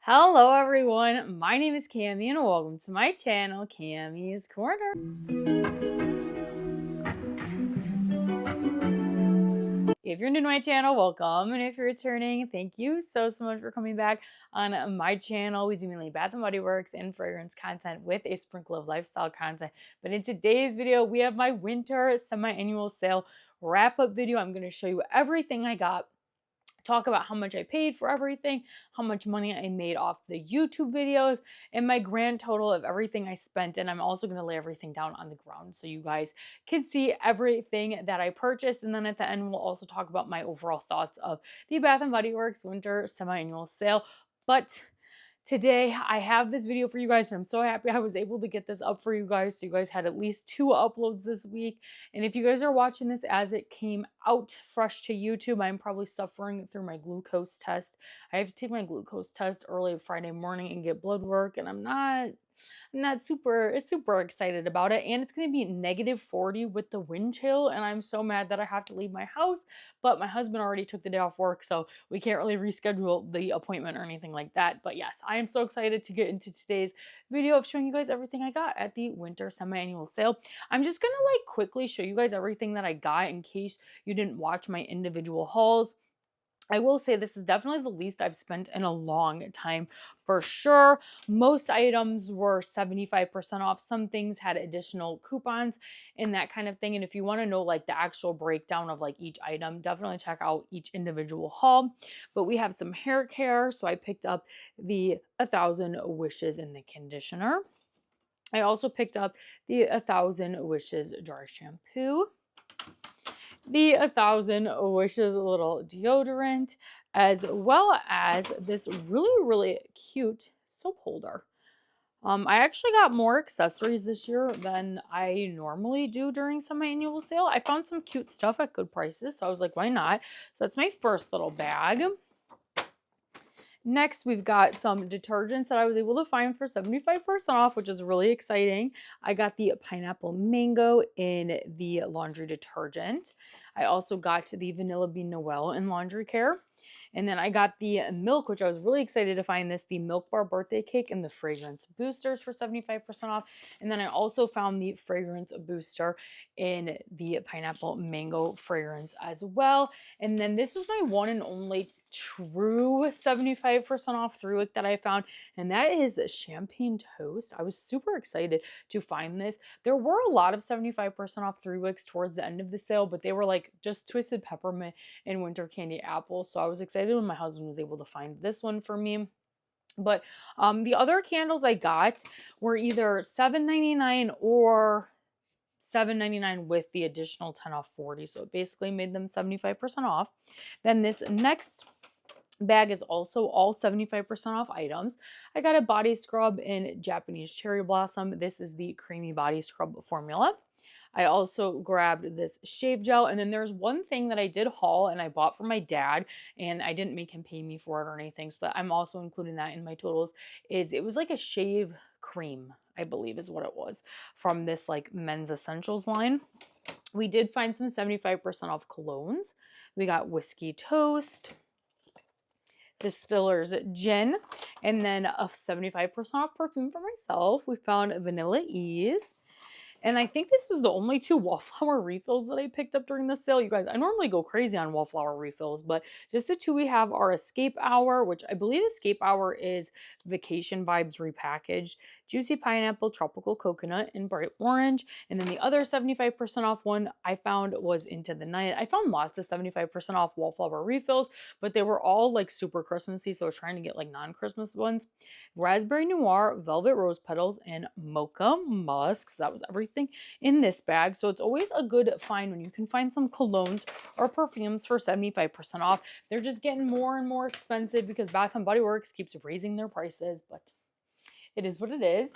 Hello everyone, my name is Cami and welcome to my channel, Cami's Corner. If you're new to my channel, welcome, and if you're returning, thank you so much for coming back on my channel. We do mainly Bath & Body Works and fragrance content with a sprinkle of lifestyle content. But in today's video, we have my winter semi-annual sale wrap-up video. I'm going to show you everything I got, talk about how much I paid for everything, how much money I made off the YouTube videos, and my grand total of everything I spent. And I'm also going to lay everything down on the ground so you guys can see everything that I purchased. And then at the end, we'll also talk about my overall thoughts of the Bath & Body Works winter semi-annual sale. But today I have this video for you guys, and I'm so happy I was able to get this up for you guys. So you guys had at least 2 uploads this week. And if you guys are watching this as it came out fresh to YouTube, I'm probably suffering through my glucose test. I have to take my glucose test early Friday morning and get blood work, and I'm not super excited about it. And it's going to be -40 with the wind chill, and I'm so mad that I have to leave my house. But my husband already took the day off work, so we can't really reschedule the appointment or anything like that. But yes, I am so excited to get into today's video of showing you guys everything I got at the winter semi-annual sale. I'm just gonna quickly show you guys everything that I got in case you didn't watch my individual hauls. I will say this is definitely the least I've spent in a long time for sure. Most items were 75% off. Some things had additional coupons and that kind of thing. And if you want to know the actual breakdown of each item, definitely check out each individual haul. But we have some hair care. So I picked up the 1000 Wishes in the conditioner. I also picked up the 1000 Wishes dry shampoo, the 1000 Wishes little deodorant, as well as this really cute soap holder. I actually got more accessories this year than I normally do during semi-annual sale. I found some cute stuff at good prices, so I was like, why not? So that's my first little bag. Next, we've got some detergents that I was able to find for 75% off, which is really exciting. I got the pineapple mango in the laundry detergent. I also got the vanilla bean Noel in laundry care. And then I got the milk, which I was really excited to find this, the Milk Bar birthday cake and the fragrance boosters for 75% off. And then I also found the fragrance booster in the pineapple mango fragrance as well. And then this was my one and only true 75% off 3-wick that I found, and that is champagne toast. I was super excited to find this. There were a lot of 75% off 3-wicks towards the end of the sale, but they were just twisted peppermint and winter candy apple. So I was excited when my husband was able to find this one for me. But the other candles I got were either $7.99 or $7.99 with the additional 10 off 40. So it basically made them 75% off. Then this next bag is also all 75% off items. I got a body scrub in Japanese cherry blossom. This is the creamy body scrub formula. I also grabbed this shave gel, and then there's one thing that I did haul and I bought for my dad, and I didn't make him pay me for it or anything, so I'm also including that in my totals. It was like a shave cream, I believe is what it was, from this men's essentials line. We did find some 75% off colognes. We got Whiskey Toast, Distiller's Gin, and then a 75% off perfume for myself. We found Vanilla Ease. And I think this was the only 2 Wallflower refills that I picked up during the sale. You guys, I normally go crazy on Wallflower refills, but just the 2 we have are Escape Hour, which I believe Escape Hour is Vacation Vibes repackaged, Juicy Pineapple, Tropical Coconut, and Bright Orange. And then the other 75% off one I found was Into the Night. I found lots of 75% off Wallflower refills, but they were all super Christmassy, so I was trying to get non-Christmas ones. Raspberry Noir, Velvet Rose Petals, and Mocha Musk. So that was everything in this bag. So it's always a good find when you can find some colognes or perfumes for 75% off. They're just getting more and more expensive because Bath & Body Works keeps raising their prices, but it is what it is.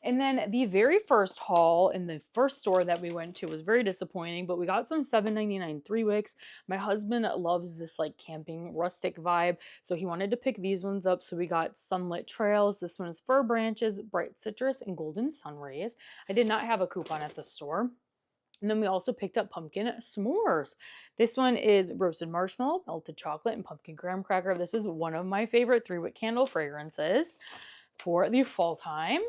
And then the very first haul in the first store that we went to was very disappointing, but we got some $7.99 3-wicks. My husband loves this camping rustic vibe, so he wanted to pick these ones up. So we got Sunlit Trails. This one is Fir Branches, Bright Citrus, and Golden Sun Rays. I did not have a coupon at the store. And then we also picked up pumpkin s'mores. This one is roasted marshmallow, melted chocolate, and pumpkin graham cracker. This is one of my favorite 3-wick candle fragrances for the fall time.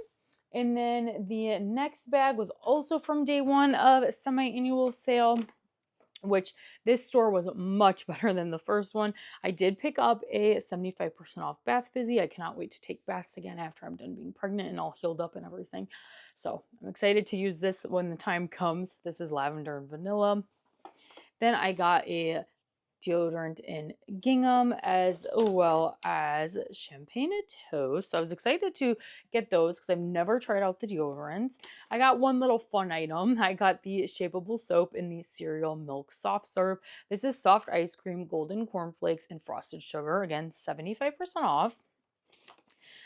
And then the next bag was also from day one of semi-annual sale, which this store was much better than the first one. I did pick up a 75% off bath fizzy. I cannot wait to take baths again after I'm done being pregnant and all healed up and everything. So I'm excited to use this when the time comes. This is lavender and vanilla. Then I got a deodorant in gingham as well as champagne toast. So I was excited to get those because I've never tried out the deodorants. I got one little fun item. I got the shapeable soap in the cereal milk soft serve. This is soft ice cream, golden cornflakes, and frosted sugar. Again, 75% off.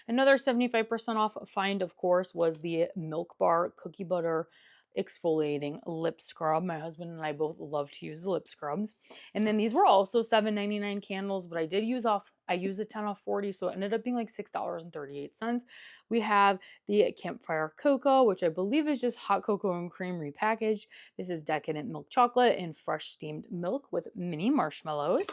Another 75% off find, of course, was the Milk Bar Cookie Butter exfoliating lip scrub. My husband and I both love to use the lip scrubs. And then these were also $7.99 candles, but I used a 10 off 40, so it ended up being like $6.38. We have the Campfire Cocoa, which I believe is just hot cocoa and cream repackaged. This is decadent milk chocolate and fresh steamed milk with mini marshmallows.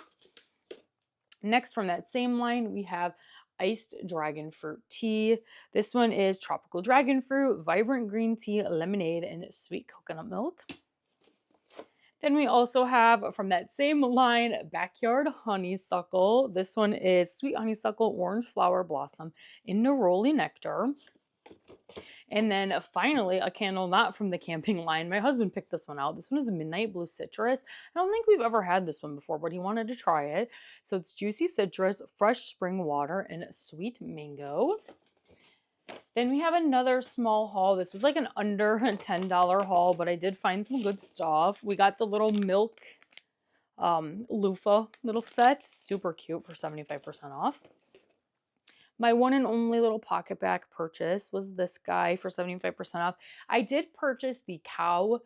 Next, from that same line, we have iced dragon fruit tea. This one is tropical dragon fruit, vibrant green tea, lemonade, and sweet coconut milk. Then we also have from that same line, backyard honeysuckle. This one is sweet honeysuckle, orange flower blossom, and neroli nectar. And then finally, a candle not from the camping line. My husband picked this one out. This one is a midnight blue citrus. I don't think we've ever had this one before, but he wanted to try it. So it's juicy citrus, fresh spring water, and sweet mango. Then we have another small haul. This was like an under $10 haul, but I did find some good stuff. We got the little milk loofah little set. Super cute for 75% off. My one and only little pocket bag purchase was this guy for 75% off. I did purchase the cow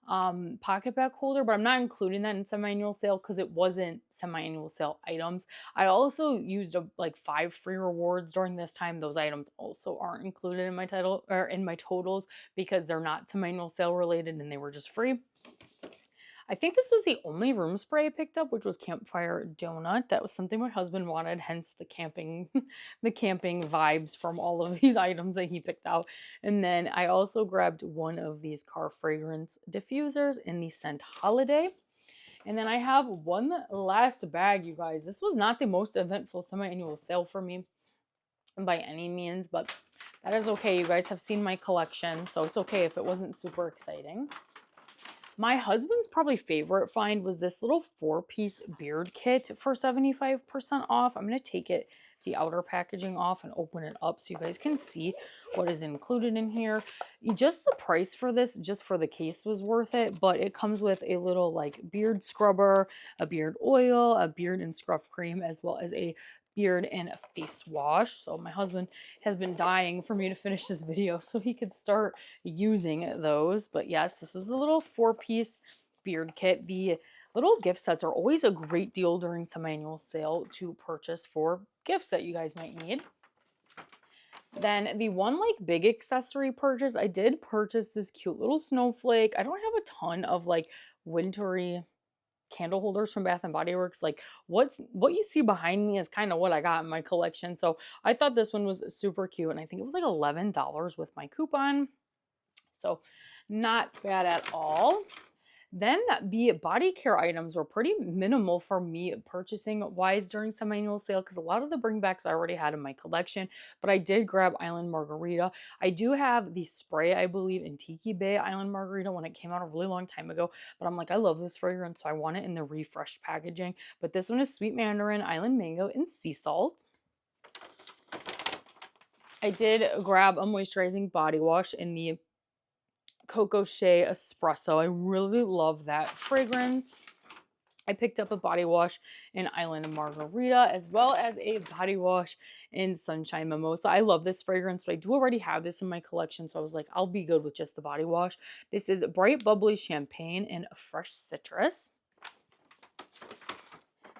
pocket bag holder, but I'm not including that in semi-annual sale because it wasn't semi-annual sale items. I also used like 5 free rewards during this time. Those items also aren't included in my title or in my totals because they're not semi-annual sale related and they were just free. I think this was the only room spray I picked up, which was Campfire Donut. That was something my husband wanted, hence the camping vibes from all of these items that he picked out. And then I also grabbed one of these car fragrance diffusers in the scent Holiday. And then I have one last bag, you guys. This was not the most eventful semi-annual sale for me by any means, but that is okay. You guys have seen my collection, so it's okay if it wasn't super exciting. My husband's probably favorite find was this little 4-piece beard kit for 75% off. I'm going to take the outer packaging off and open it up so you guys can see what is included in here. Just the price for this, just for the case, was worth it, but it comes with a little like beard scrubber, a beard oil, a beard and scruff cream, as well as a beard and a face wash. So my husband has been dying for me to finish this video so he could start using those. But yes, this was the little 4-piece beard kit. The little gift sets are always a great deal during semi-annual sale to purchase for gifts that you guys might need. Then the one like big accessory purchase, I did purchase this cute little snowflake. I don't have a ton of like wintry candle holders from Bath and Body Works. Like what you see behind me is kind of what I got in my collection. So I thought this one was super cute, and I think it was like $11 with my coupon. So not bad at all. Then the body care items were pretty minimal for me purchasing wise during semi-annual sale because a lot of the bringbacks I already had in my collection, but I did grab Island Margarita. I do have the spray, I believe, in Tiki Bay Island Margarita when it came out a really long time ago, but I'm like, I love this fragrance, so I want it in the refreshed packaging. But this one is Sweet Mandarin, Island Mango, and Sea Salt. I did grab a moisturizing body wash in the Coco Shea Espresso. I really love that fragrance. I picked up a body wash in Island Margarita as well as a body wash in Sunshine Mimosa. I love this fragrance, but I do already have this in my collection, so I was like, I'll be good with just the body wash. This is Bright Bubbly Champagne and Fresh Citrus.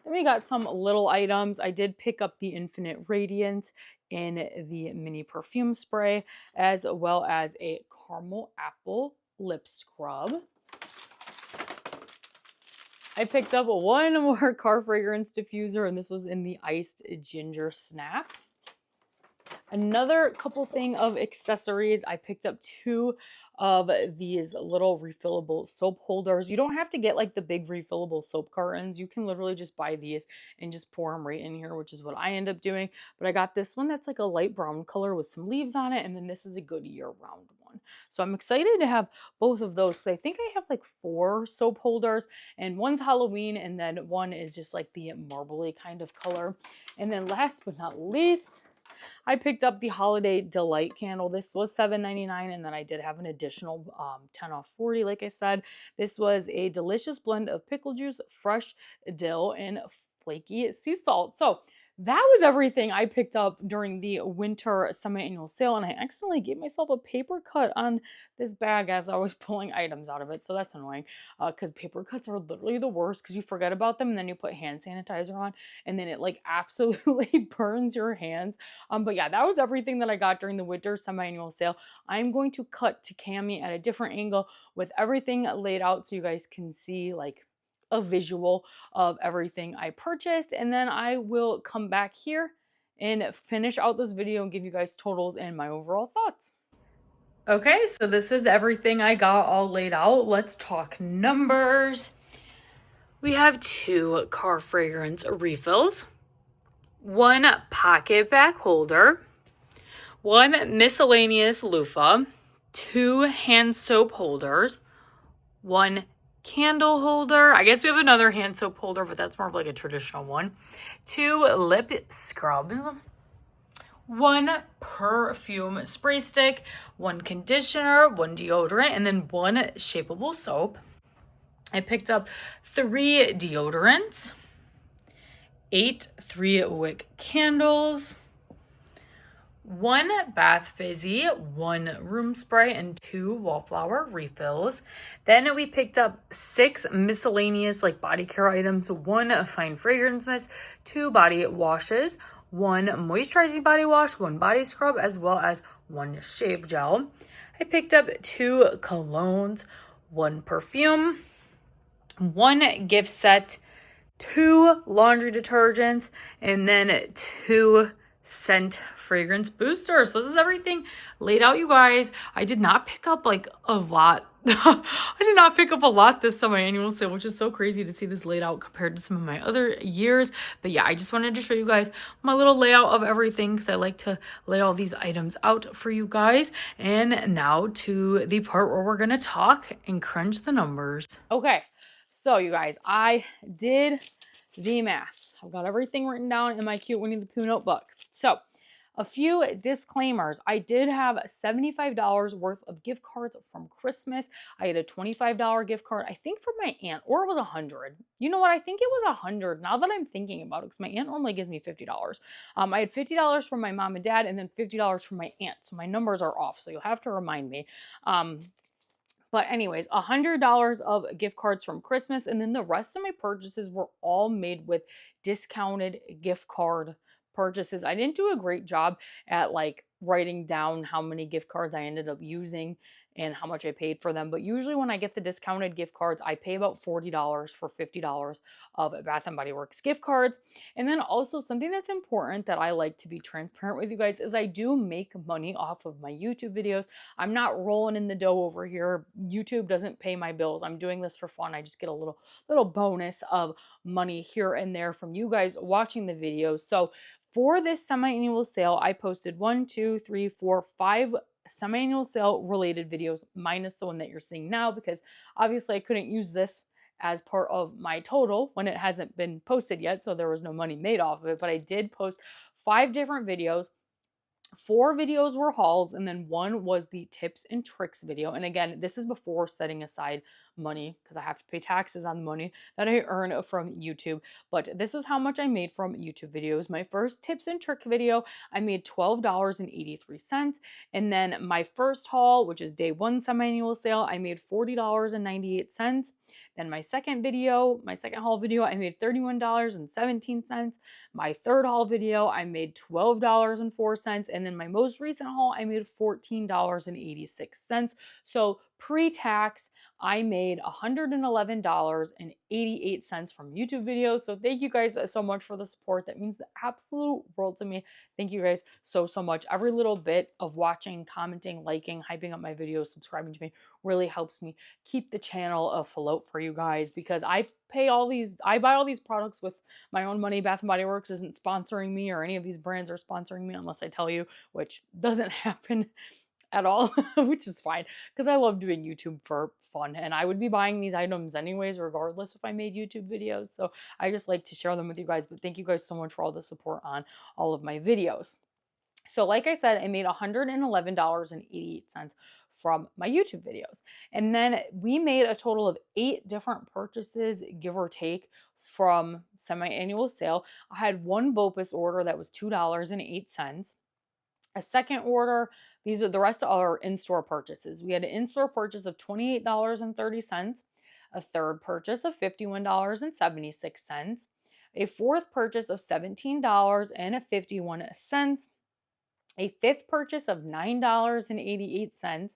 Then we got some little items. I did pick up the Infinite Radiance in the mini perfume spray, as well as a caramel apple lip scrub. I picked up one more car fragrance diffuser, and this was in the iced ginger snap. Another couple thing of accessories. I picked up 2 of these little refillable soap holders. You don't have to get like the big refillable soap cartons. You can literally just buy these and just pour them right in here, which is what I end up doing. But I got this one that's like a light brown color with some leaves on it, and then this is a good year-round one. So I'm excited to have both of those. So I think I have like 4 soap holders, and one's Halloween, and then one is just like the marbly kind of color. And then last but not least, I picked up the Holiday Delight candle. This was $7.99, and then I did have an additional 10 off 40, like I said. This was a delicious blend of pickle juice, fresh dill, and flaky sea salt. So that was everything I picked up during the winter semi-annual sale, and I accidentally gave myself a paper cut on this bag as I was pulling items out of it, so that's annoying, because paper cuts are literally the worst because you forget about them and then you put hand sanitizer on and then it like absolutely burns your hands. But yeah, that was everything that I got during the winter semi-annual sale. I'm going to cut to Cami at a different angle with everything laid out so you guys can see like a visual of everything I purchased, and then I will come back here and finish out this video and give you guys totals and my overall thoughts. Okay, so this is everything I got all laid out. Let's talk numbers. We have 2 car fragrance refills, 1 pocket bag holder, 1 miscellaneous loofah, 2 hand soap holders, 1 candle holder. I guess we have another hand soap holder, but that's more of like a traditional one. 2 lip scrubs, 1 perfume spray stick, 1 conditioner, 1 deodorant, and then 1 shapeable soap. I picked up 3 deodorants, 8 3-wick candles, 1 bath fizzy, 1 room spray, and 2 wallflower refills. Then we picked up 6 miscellaneous like body care items, 1 fine fragrance mist, 2 body washes, 1 moisturizing body wash, 1 body scrub, as well as 1 shave gel. I picked up 2 colognes, 1 perfume, 1 gift set, 2 laundry detergents, and then 2 scent fragrance boosters. So this is everything laid out, you guys. I did not pick up like a lot. I did not pick up a lot this semi-annual sale, which is so crazy to see this laid out compared to some of my other years. But yeah, I just wanted to show you guys my little layout of everything because I like to lay all these items out for you guys. And now to the part where we're going to talk and crunch the numbers. Okay, so you guys, I did the math. I've got everything written down in my cute Winnie the Pooh notebook. So a few disclaimers. I did have $75 worth of gift cards from Christmas. I had a $25 gift card, I think for my aunt, or it was $100. You know what? I think it was $100 now that I'm thinking about it, because my aunt normally gives me $50. I had $50 from my mom and dad, and then $50 from my aunt. So my numbers are off, so you'll have to remind me. But anyways, $100 of gift cards from Christmas, and then the rest of my purchases were all made with discounted gift card purchases. I didn't do a great job at like writing down how many gift cards I ended up using and how much I paid for them. But usually when I get the discounted gift cards, I pay about $40 for $50 of Bath & Body Works gift cards. And then also something that's important that I like to be transparent with you guys is I do make money off of my YouTube videos. I'm not rolling in the dough over here. YouTube doesn't pay my bills. I'm doing this for fun. I just get a little bonus of money here and there from you guys watching the videos. So for this semi-annual sale, I posted 1, 2, 3, 4, 5 semi-annual sale related videos, minus the one that you're seeing now, because obviously I couldn't use this as part of my total when it hasn't been posted yet, so there was no money made off of it. But I did post 5 different videos. 4 videos were hauls, and then 1 was the tips and tricks video. And again, this is before setting aside money because I have to pay taxes on the money that I earn from YouTube. But this is how much I made from YouTube videos. My first tips and trick video, I made $12.83. And then my first haul, which is day 1 semi-annual sale, I made $40.98. Then my second haul video, I made $31.17. My third haul video, I made $12.04. And then my most recent haul, I made $14.86. So pre-tax, I made $111.88 from YouTube videos. So thank you guys so much for the support. That means the absolute world to me. Thank you guys so much. Every little bit of watching, commenting, liking, hyping up my videos, subscribing to me really helps me keep the channel afloat for you guys, because I buy all these products with my own money. Bath and Body Works isn't sponsoring me, or any of these brands are sponsoring me unless I tell you, which doesn't happen at all, which is fine, because I love doing YouTube for fun, and I would be buying these items anyways, regardless if I made YouTube videos. So I just like to share them with you guys. But thank you guys so much for all the support on all of my videos. So like I said, I made $111.88 from my YouTube videos. And then we made a total of 8 different purchases, give or take, from semi-annual sale. I had one BOPUS order that was $2.08. A second order, the rest are in-store purchases. We had an in-store purchase of $28.30, a third purchase of $51.76, a fourth purchase of $17.51, a fifth purchase of $9.88,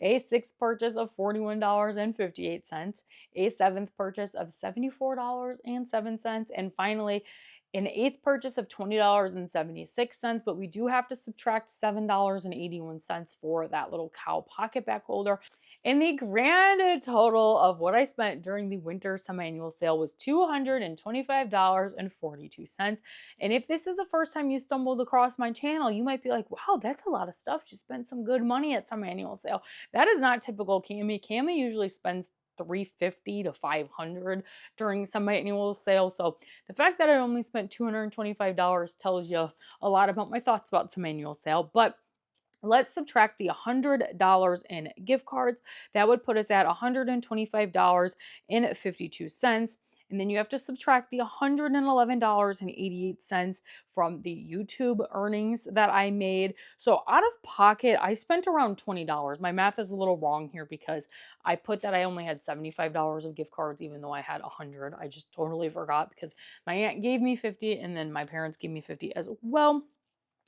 a sixth purchase of $41.58, a seventh purchase of $74.07, and finally an eighth purchase of $20.76. But we do have to subtract $7.81 for that little cow pocket back holder. And the grand total of what I spent during the winter semi-annual sale was $225.42. And if this is the first time you stumbled across my channel, you might be like, wow, that's a lot of stuff. You spent some good money at semi-annual sale. That is not typical Cami. Cami usually spends $350 to $500 during semi-annual sale. So the fact that I only spent $225 tells you a lot about my thoughts about semi-annual sale. But let's subtract the $100 in gift cards. That would put us at $125.52. And then you have to subtract the $111.88 from the YouTube earnings that I made. So out of pocket, I spent around $20. My math is a little wrong here because I put that I only had $75 of gift cards, even though I had 100. I just totally forgot because my aunt gave me 50 and then my parents gave me 50 as well.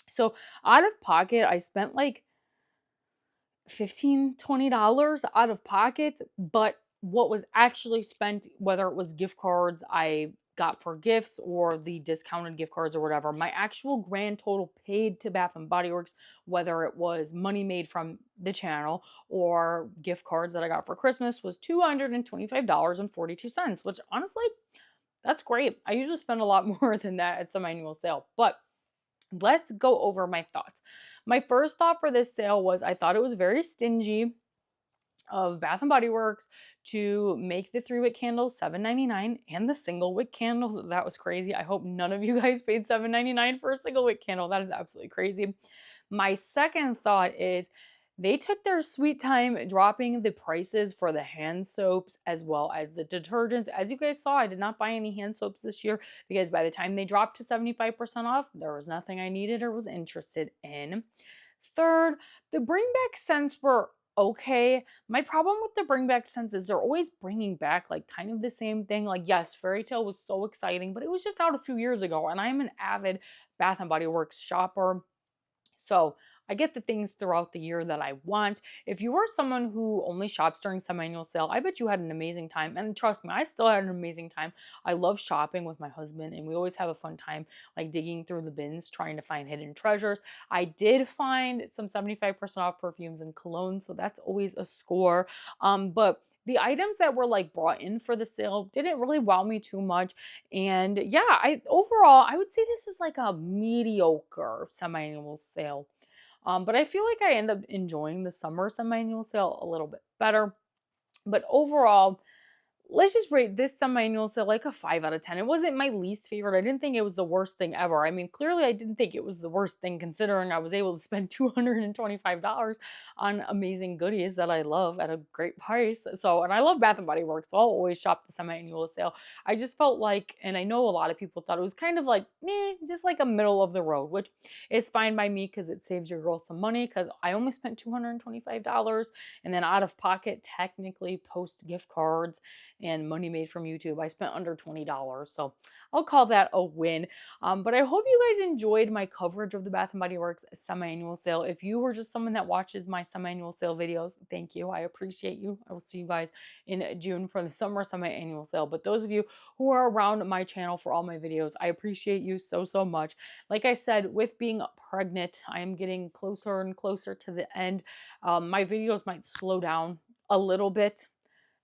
So out of pocket, I spent like $15, $20 out of pocket, but what was actually spent, whether it was gift cards I got for gifts or the discounted gift cards or whatever, my actual grand total paid to Bath and Body Works, whether it was money made from the channel or gift cards that I got for Christmas, was $225.42, which honestly, that's great. I usually spend a lot more than that at some annual sale, but let's go over my thoughts. My first thought for this sale was I thought it was very stingy of Bath and Body Works to make the 3-wick candles $7.99 and the single wick candles. That was crazy. I hope none of you guys paid $7.99 for a single wick candle. That is absolutely crazy. My second thought is they took their sweet time dropping the prices for the hand soaps as well as the detergents. As you guys saw, I did not buy any hand soaps this year because by the time they dropped to 75% off, there was nothing I needed or was interested in. Third, the bring back scents were okay. My problem with the bring back scents is they're always bringing back like kind of the same thing. Like, yes, Fairy Tale was so exciting, but it was just out a few years ago and I'm an avid Bath and Body Works shopper. So I get the things throughout the year that I want. If you are someone who only shops during semi-annual sale, I bet you had an amazing time. And trust me, I still had an amazing time. I love shopping with my husband and we always have a fun time like digging through the bins, trying to find hidden treasures. I did find some 75% off perfumes and cologne, so that's always a score. But the items that were like brought in for the sale didn't really wow me too much. And yeah, overall, I would say this is like a mediocre semi-annual sale. But I feel like I end up enjoying the summer semi-annual sale a little bit better. But overall, let's just rate this semi-annual sale like a 5 out of 10. It wasn't my least favorite. I didn't think it was the worst thing ever. I mean, clearly I didn't think it was the worst thing considering I was able to spend $225 on amazing goodies that I love at a great price. So, and I love Bath and Body Works, so I'll always shop the semi-annual sale. I just felt like, and I know a lot of people thought it was kind of like, meh, just like a middle of the road, which is fine by me because it saves your girl some money because I only spent $225 and then out of pocket, technically post gift cards and money made from YouTube. I spent under $20, so I'll call that a win. But I hope you guys enjoyed my coverage of the Bath & Body Works semi-annual sale. If you were just someone that watches my semi-annual sale videos, thank you. I appreciate you. I will see you guys in June for the summer semi-annual sale. But those of you who are around my channel for all my videos, I appreciate you so, so much. Like I said, with being pregnant, I am getting closer and closer to the end. My videos might slow down a little bit.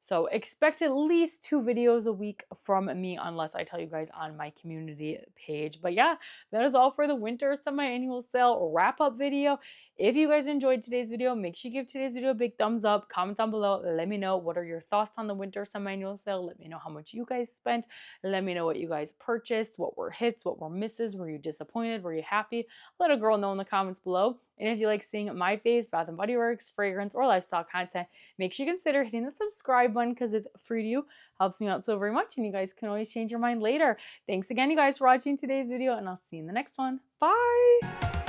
So expect at least 2 videos a week from me unless I tell you guys on my community page. But yeah, that is all for the winter semi-annual sale wrap-up video. If you guys enjoyed today's video, make sure you give today's video a big thumbs up. Comment down below. Let me know what are your thoughts on the winter semi-annual sale. Let me know how much you guys spent. Let me know what you guys purchased, what were hits, what were misses. Were you disappointed? Were you happy? Let a girl know in the comments below. And if you like seeing my face, Bath & Body Works, fragrance, or lifestyle content, make sure you consider hitting the subscribe button because it's free to you. Helps me out so very much, and you guys can always change your mind later. Thanks again, you guys, for watching today's video, and I'll see you in the next one. Bye!